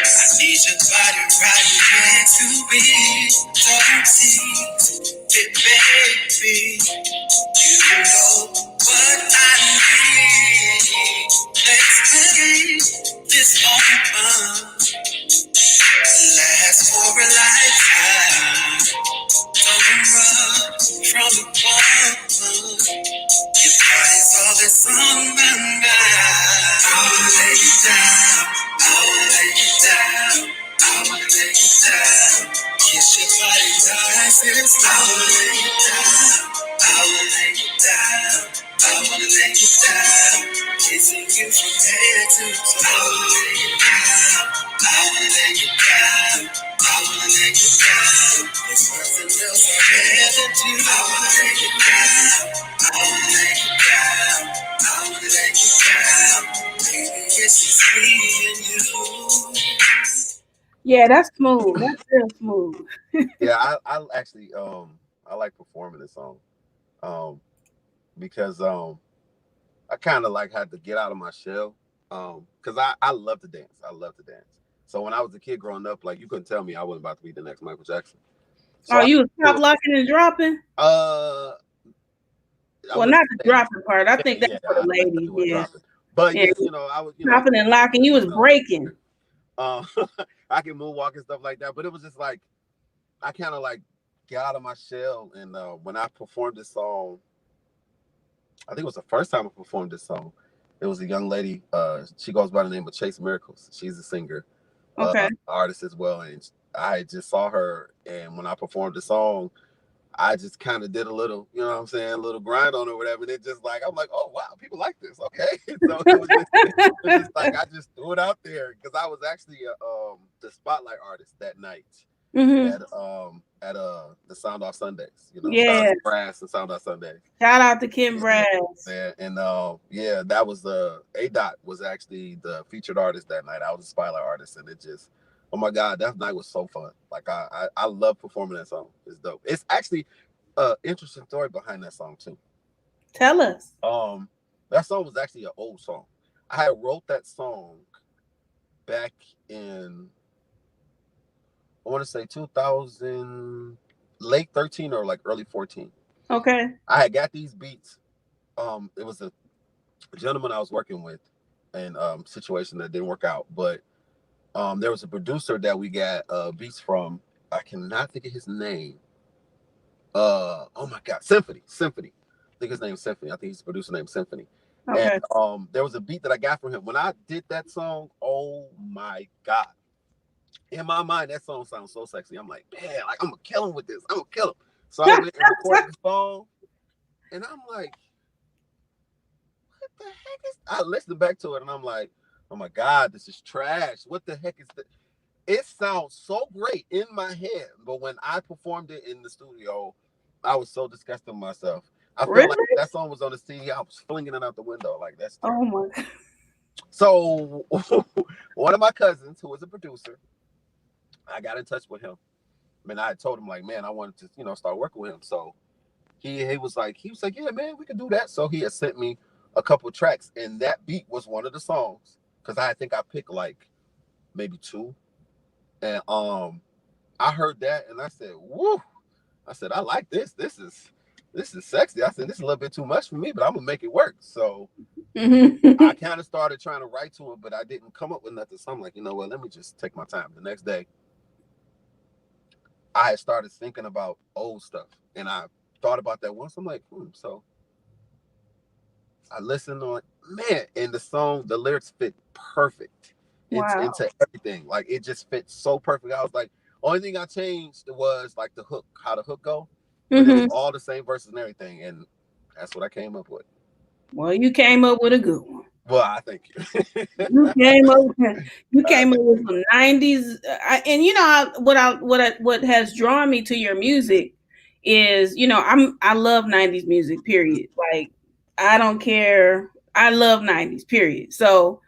I need your body right next to me. Don't tease it, baby. You know what I need. Let's make this moment last for a lifetime. Don't run from the one. Your body's all that's on my mind. I wanna lay you down. I wanna lay you down. I wanna lay you down. Kiss your body nice and slow. I wanna lay you down. I wanna lay you down. I wanna lay you down. Kissing you from head to toe. I wanna lay Yeah, that's smooth. That's real smooth. Yeah, I actually I like performing this song um because I kind of like had to get out of my shell because I love to dance. I love to dance. So when I was a kid growing up, like you couldn't tell me I wasn't about to be the next Michael Jackson. So Oh, I you was top do it. locking and dropping? Uh, I Well, wouldn't not the say dropping part. I think that's yeah, for the I ladies. do a Yeah, dropping, but yeah. yeah, I was Dropping and locking. You was you know breaking. um I can moonwalk and stuff like that. But it was just like I kind of like got out of my shell, and when I performed this song, I think it was the first time I performed this song. It was a young lady. She goes by the name of Chase Miracles. She's a singer, Okay. artist as well. And I just saw her, and when I performed the song, I just kind of did a little, you know what I'm saying, a little grind on it or whatever. And it just like I'm like, oh wow, people like this. Okay, so it was just like I just threw it out there because I was actually the spotlight artist that night Hmm. at the Sound Off Sundays. Shout out Yeah. to Brass and Sound Off Sundays. Shout out to Kim Yeah, Brass. yeah, and yeah, that was the A Dot was actually the featured artist that night. I was a spotlight artist, and it just, oh my god, that night was so fun. Like I love performing that song. It's dope. It's actually interesting story behind that song too. Tell us. Um, that song was actually an old song. I had wrote that song back in I want to say 2000, late 13 or like early 14. Okay. I had got these beats. It was a gentleman I was working with and situation that didn't work out. But there was a producer that we got beats from. I cannot think of his name. Oh my god, Symphony. I think his name's Symphony. I think he's a producer named Symphony. And Okay. there was a beat that I got from him. When I did that song, oh my god. In my mind, that song sounds so sexy. I'm like, man, like I'm gonna kill him with this. I'm gonna kill him. So I went and recorded the song, and I'm like, what the heck is? I listened back to it, and I'm like, oh my god, this is trash. What the heck is that? It sounds so great in my head, but when I performed it in the studio, I was so disgusted with myself. I felt like Really? that song was on the CD. I was flinging it out the window. Like that's Oh terrible. my God. So one of my cousins, who was a producer, I got in touch with him. I mean, I had told him like, man, I wanted to, start working with him. So he was like, yeah, man, we can do that. So he had sent me a couple of tracks, and that beat was one of the songs because I think I picked like maybe two, and I heard that and I said, woo. I said, I like this. This is sexy. I said, this is a little bit too much for me, but I'm gonna make it work. So I kind of started trying to write to it, but I didn't come up with nothing. So I'm like, you know what? Let me just take my time. The next day, I had started thinking about old stuff, and I thought about that once. I'm like, so I listened on, man, and the song, the lyrics fit perfect. It's Wow. into everything. Like it just fits so perfect. I was like, only thing I changed was like the hook, how the hook go, but it was Hmm. all the same verses and everything, and that's what I came up with. Well, you came up with a good one. Well, I thank you. You came up. You I came up thank with you. some '90s, and what has drawn me to your music is I love '90s music. Period. Like I don't care. I love '90s. Period. So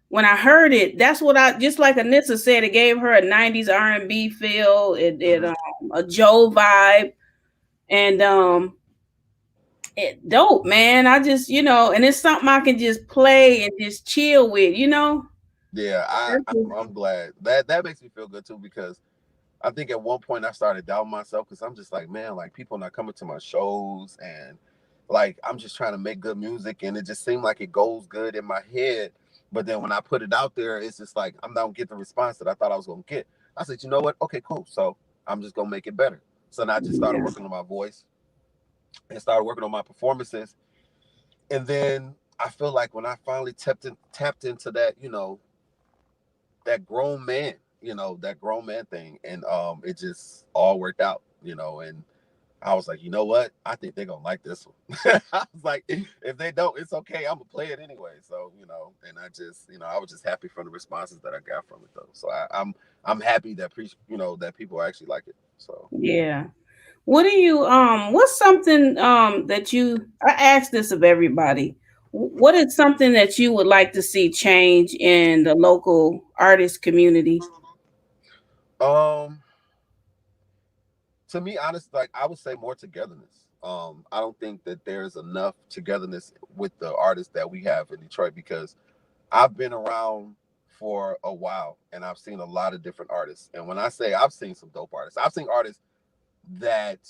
when I heard it, that's what I just like Anissa said. It gave her a '90s R&B feel. Mhm. A Joe vibe, and it dope, man. I just and it's something I can just play and just chill with. Yeah, That's just- I'm glad that makes me feel good too because I think at one point I started doubting myself because I'm just like, man, like people not coming to my shows and like I'm just trying to make good music and it just seemed like it goes good in my head. But then when I put it out there, it's just like I'm not getting the response that I thought I was gonna get. I said, you know what? Okay, cool. So I'm just gonna make it better. So then I just started yeah. working on my voice and started working on my performances. And then I feel like when I finally tapped into that, that grown man, that grown man thing. And it just all worked out, and I was like, you know what? I think they're gonna like this one. I was like, if they don't, it's okay. I'm gonna play it anyway. So, and I just, I was just happy from the responses that I got from it though. So I'm happy that that people actually like it. So Yeah. What do you what's something that I ask this of everybody. What is something that you would like to see change in the local artist community? Um, to me, honest, like I would say more togetherness. I don't think that there's enough togetherness with the artists that we have in Detroit because I've been around for a while and I've seen a lot of different artists. And when I say I've seen some dope artists, I've seen artists that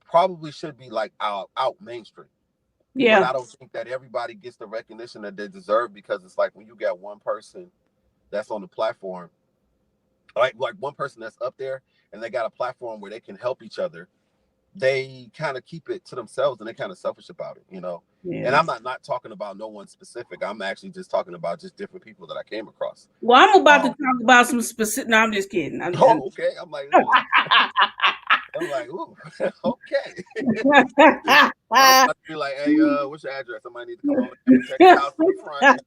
probably should be like out mainstream. But Yeah. I don't think that everybody gets the recognition that they deserve because it's like when you got one person that's on the platform, like one person that's up there and they got a platform where they can help each other, they kind of keep it to themselves and they kind of selfish about it, you know. And Yeah. I'm not talking about no one specific. I'm actually just talking about just different people that I came across. Well, I'm about to Um, talk about some specific. No, I'm just kidding. oh, okay. I'm like, ooh, okay. I'm about to be like, hey, what's your address? Somebody need to come over and check the house in the front.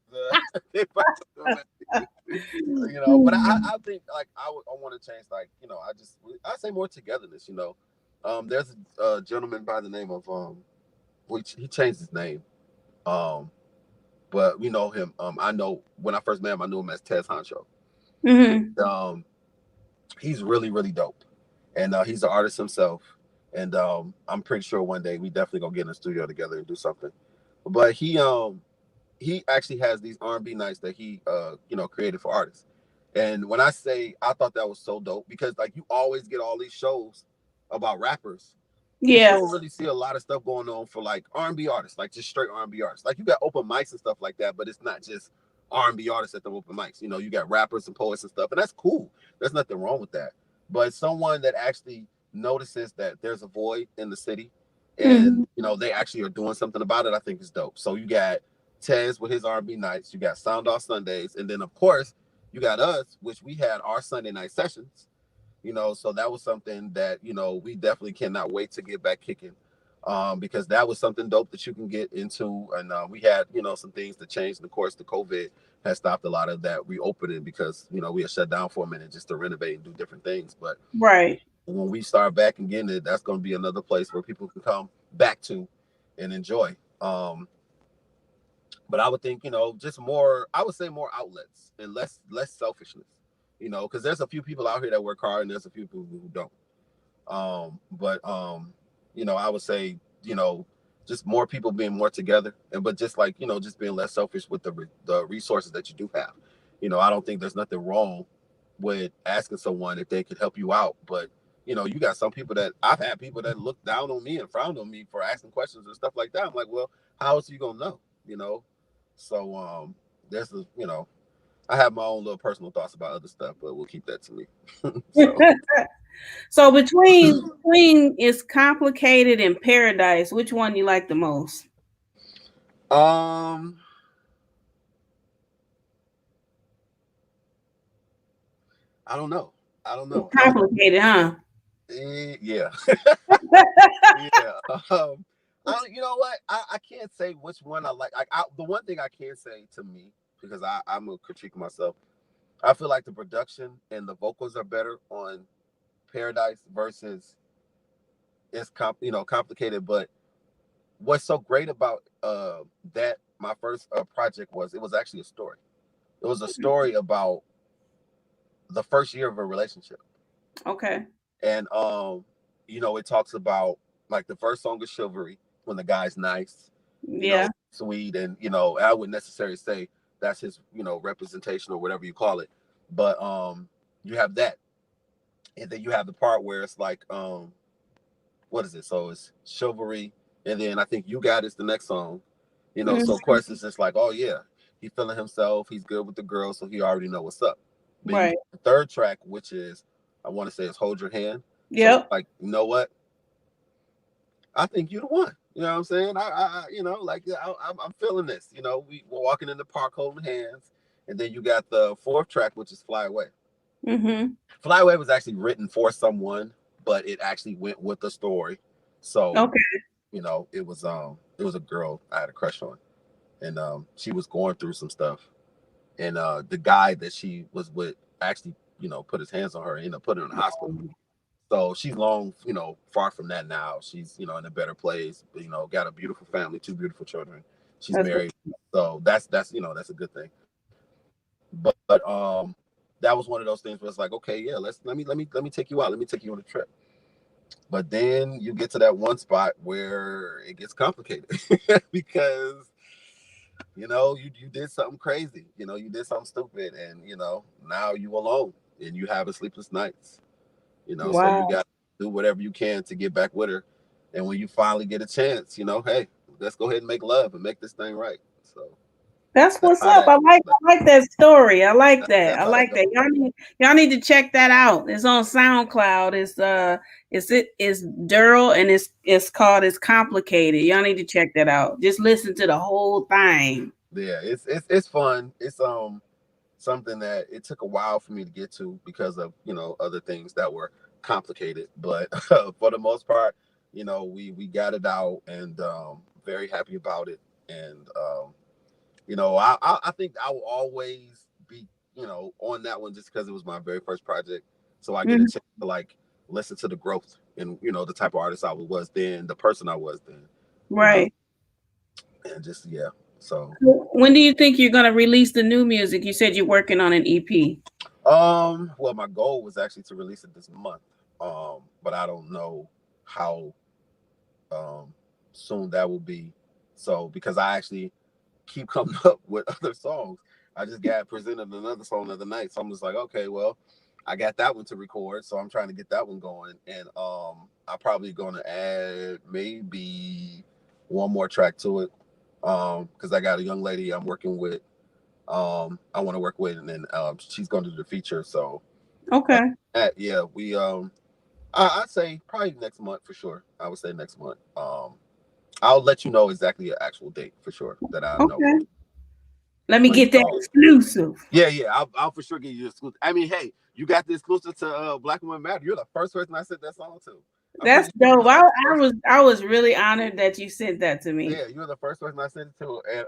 You know, but I think like I want to change, like, you know, I say more togetherness, you know. There's a gentleman by the name of which he changed his name. Um, but we know him. I know when I first met him, I knew him as Tez Honcho. Mm-hmm. He's really, really dope. And he's an artist himself. And I'm pretty sure one day we definitely gonna get in the studio together and do something. But he actually has these R&B nights that he you know, created for artists. And when I say I thought that was so dope because like you always get all these shows about rappers, but you Yeah. don't really see a lot of stuff going on for like R&B artists, like just straight R&B artists. Like you got open mics and stuff like that, but it's not just R&B artists at the open mics. You know, you got rappers and poets and stuff, and that's cool. There's nothing wrong with that. But someone that actually notices that there's a void in the city, Mm-hmm. and you know they actually are doing something about it, I think is dope. So you got Tez with his R&B nights, you got Sound Off Sundays, and then of course you got us, which we had our Sunday night sessions, you know. So that was something that, you know, we definitely cannot wait to get back kicking, because that was something dope that you can get into. And we had, you know, some things to change, and of course the COVID has stopped a lot of that reopening because, you know, we had shut down for a minute just to renovate and do different things. But Right. when we start back again, that's going to be another place where people can come back to and enjoy. But I would think, you know, just more, I would say more outlets and less selfishness, you know, because there's a few people out here that work hard and there's a few people who don't. But you know, I would say, you know, just more people being more together, and but just like, you know, just being less selfish with the resources that you do have. You know, I don't think there's nothing wrong with asking someone if they could help you out, but you know, you got some people that I've had people that look down on me and frown on me for asking questions and stuff like that. I'm like, well, how else are you gonna know? You know, so there's a, you know, I have my own little personal thoughts about other stuff, but we'll keep that to me. So So between is complicated and paradise, which one you like the most? um I don't know. I don't It's know. complicated, huh? Yeah. Yeah. You know what? I can't say which one I like. The one thing I can say to me, because I'm a critique myself, I feel like the production and the vocals are better on Paradise versus you know, complicated. But what's so great about that my first project was it was actually a story. It was a story about the first year of a relationship. Okay. And you know, it talks about like the first song is chivalry when the guy's nice, you know, Yeah. sweet, and you know, I wouldn't necessarily say that's his, you know, representation or whatever you call it. But you have that. And then you have the part where it's like, what is it? So it's chivalry, and then I think You Got It's the next song. You know, so of Mhm. course it's just like, oh yeah, he's feeling himself, he's good with the girl, so he already know what's up. But you Right. get the third track, which is I want to say it's Hold Your Hand. So Yep. like, you know what? I think you the one. You know what I'm saying? You know, like yeah, I'm feeling this. You know, we're walking in the park holding hands, and then you got the fourth track, which is Fly Away. Mhm. Fly Away was actually written for someone, but it actually went with the story. So Okay. you know, it was a girl I had a crush on, and she was going through some stuff, and the guy that she was with actually, you know, put his hands on her and ended up putting her in the hospital. So she's long, you know, far from that now. She's, you know, in a better place. You know, got a beautiful family, two beautiful children. She's That's what. married, so that's you know, that's a good thing. But that was one of those things where it's like, okay, yeah, let me take you out, let me take you on a trip. But then you get to that one spot where it gets complicated because you did something crazy, you did something stupid, and now you alone and you having sleepless nights, so you Wow. got to do whatever you can to get back with her. And when you finally get a chance, hey, let's go ahead and make love and make this thing right. So That's that's what's how up. that I like that story. I like that. that's I how that like goes. that. Y'all need to check that out. It's on SoundCloud. It's D.E.R.Y.L and it's called It's Complicated. Y'all need to check that out. Just listen to the whole thing. Yeah, it's fun. It's something that it took a while for me to get to because of other things that were complicated, but for the most part, we got it out, and very happy about it. And I think I will always be on that one just because it was my very first project, so I get a Mhm. chance to like listen to the growth and the type of artist I was then, the person I was then, you know Right. and just yeah. So When do you think you're gonna release the new music? You said you're working on an EP. well, my goal was actually to release it this month, but I don't know how um soon that will be. So because I actually keep coming up with other songs, I just got presented another song the other night, so I'm just like, okay, well, I got that one to record, so I'm trying to get that one going, and I'm probably going to add maybe one more track to it, because I got a young lady I'm working with, I want to work with, and then she's going to do the feature. So uh, Okay. yeah, we I'd say probably next month for sure. I would say next month. I'll let you know exactly an actual date for sure that I know for. Okay. Let me But get that exclusive. yeah, I'll for sure give you exclusive. I mean, hey, you got the exclusive to Black Women Matter. You're the first person I sent that song to. I'm That's pretty sure dope. you're I, like the I first. was I was really honored that you sent that to me. Yeah, you're the first person I sent it to, and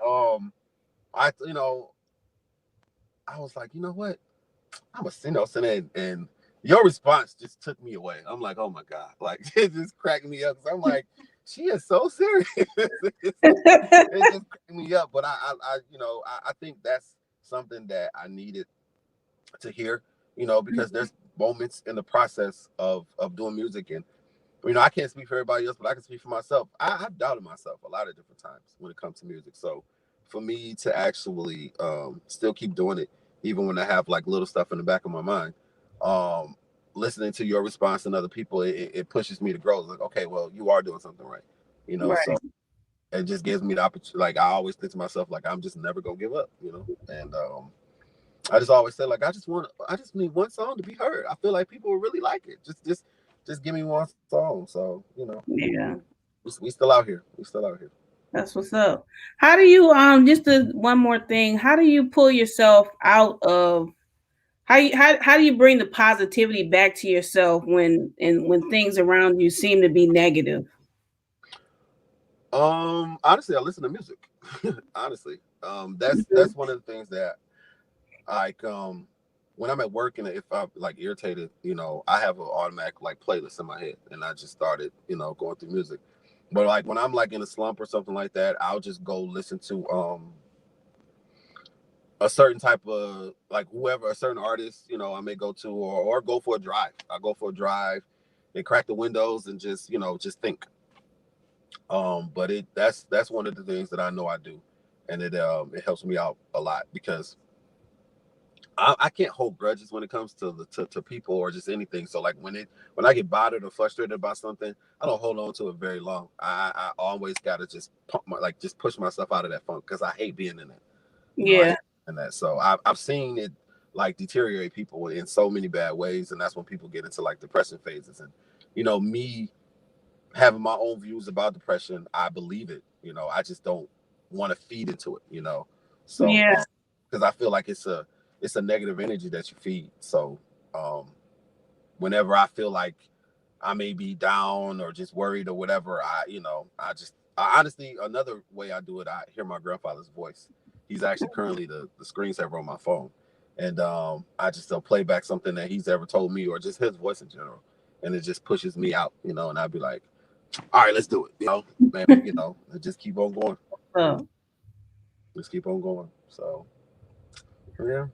I I was like, you know what? I'm a send it, and your response just took me away. I'm like, oh my god, like it just cracked me up. So I'm like, she is so serious. It just cracked me up. But I think that's something that I needed to hear, because there's moments in the process of doing music, and I can't speak for everybody else, but I can speak for myself. I've doubted myself a lot of different times when it comes to music. So for me to actually still keep doing it, even when I have like little stuff in the back of my mind, um, listening to your response and other people, it pushes me to grow. It's like, okay, well, you are doing something right, So Right. it just gives me the opportunity. Like I always think to myself, like I'm just never gonna give up, And I just always say, like, I just need one song to be heard. I feel like people will really like it. Just give me one song. So Yeah. we still out here. We still out here. That's what's up. How do you just one more thing? How do you pull yourself out of how do you bring the positivity back to yourself when things around you seem to be negative? Honestly, I listen to music. Honestly, that's one of the things that like when I'm at work and if I'm like irritated, I have an automatic like playlist in my head, and I just started, going through music. But like when I'm like in a slump or something like that, I'll just go listen to a certain type of like whoever, a certain artist, I may go to, or go for a drive. I go for a drive and crack the windows and just, just think. But that's one of the things that I know I do, and it helps me out a lot because I can't hold grudges when it comes to people or just anything. So like when I get bothered or frustrated about something, I don't hold on to it very long. I always gotta just just push myself out of that funk because I hate being in it. I Yeah. hate in that. So I've seen it like deteriorate people in so many bad ways, and that's when people get into like depression phases. And me having my own views about depression, I believe it. I just don't want to feed into it. So Yeah. because I feel like it's a negative energy that you feed. So um, whenever I feel like I may be down or just worried or whatever, I honestly, another way I do it, I hear my grandfather's voice. He's actually currently the screensaver on my phone, and I just play back something that he's ever told me or just his voice in general, and it just pushes me out, and I'd be like, all right, let's do it, man, and just keep on going, Oh. just keep on going. So yeah.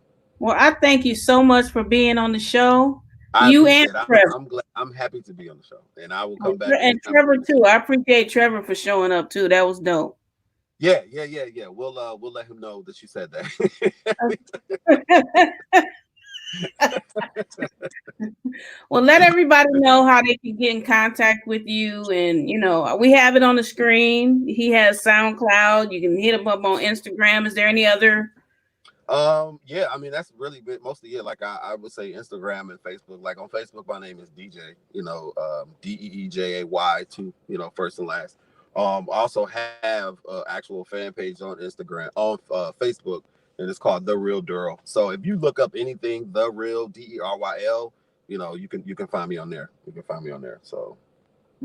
Well, I thank you so much for being on the show. I You and appreciate it. Trevor. I'm glad. I'm happy to be on the show, and I will come back And anytime you Trevor need me too. to. I appreciate Trevor for showing up too. That was dope. Yeah. We'll let him know that you said that. Well, let everybody know how they can get in contact with you. And, we have it on the screen. He has SoundCloud. You can hit him up on Instagram. Is there any other? Yeah, I mean that's really been mostly Like I would say Instagram and Facebook. Like on Facebook, my name is DJ. DEEJAY two. First and last. I also have an actual fan page on Instagram, on Facebook, and it's called D.E.R.Y.L. So if you look up anything D.E.R.Y.L, D.E.R.Y.L, you can find me on there. You can find me on there. So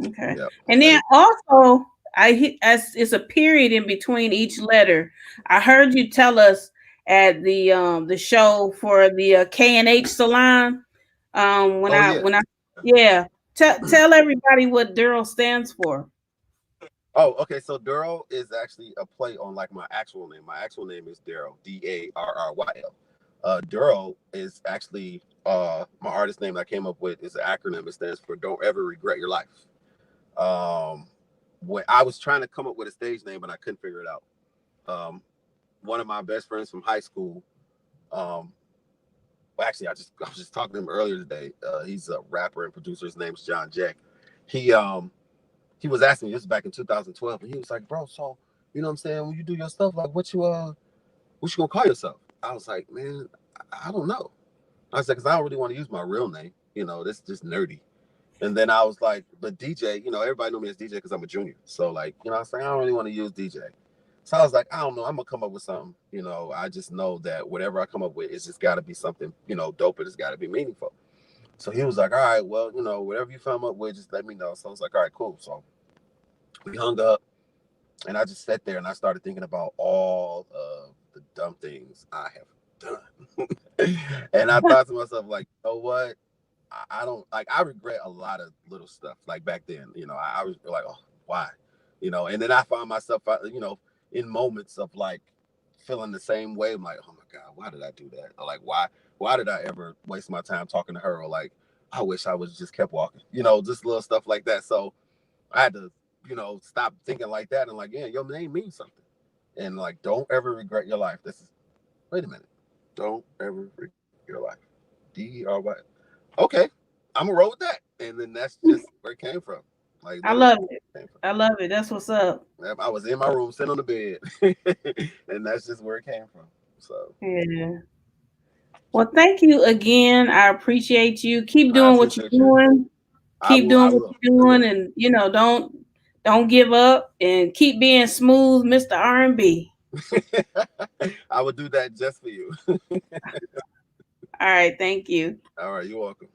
Okay. yeah, And then also, as it's a period in between each letter. I heard you tell us at the show for the K&H salon. When Oh I yeah. when I yeah, tell everybody what D.E.R.Y.L stands for. Oh, okay. So D.E.R.Y.L is actually a play on like my actual name. My actual name is D.E.R.Y.L, D.A.R.R.Y.L. D.E.R.Y.L is actually my artist name that I came up with is an acronym. It stands for Don't Ever Regret Your Life. When I was trying to come up with a stage name, but I couldn't figure it out. One of my best friends from high school. Um, well, actually, I was just talking to him earlier today. He's a rapper and producer. His name's John Jack. He he was asking me, this back in 2012, and he was like, bro, so what I'm saying, when you do your stuff, like what you gonna call yourself? I was like, man, I don't know. I said, because I don't really want to use my real name. This is just nerdy. And then I was like, but DJ, everybody know me as DJ because I'm a junior. So like, I was like, I don't really want to use DJ. So I was like, I don't know, I'm gonna come up with something. I just know that whatever I come up with, it's just gotta be something, dope, and it's gotta be meaningful. So he was like, all right, well, whatever you come up with, just let me know. So I was like, all right, cool. So we hung up, and I just sat there and I started thinking about all of the dumb things I have done. And I thought to myself, like, you know what? I don't like, I regret a lot of little stuff. Like back then, I was like, oh, why? And then I found myself, in moments of like feeling the same way. I'm like, oh my God, why did I do that? Or like, why did I ever waste my time talking to her? Or like, I wish I was just kept walking, just little stuff like that. So I had to, stop thinking like that and like, yeah, your name means something. And like, don't ever regret your life. Wait a minute. Don't ever regret your life. D.E.R.Y. Okay, I'm gonna roll with that. And then that's just where it came from. Like I literally love it. came from. I love it. That's what's up. I was in my room, sitting on the bed, and that's just where it came from. So Yeah. Well, thank you again. I appreciate you. Keep I doing what appreciate you're you. doing. I Keep will. I doing what will. you're I doing, will. and don't give up, and keep being smooth, MrRnB. I would do that just for you. All right, thank you. All right, you're welcome.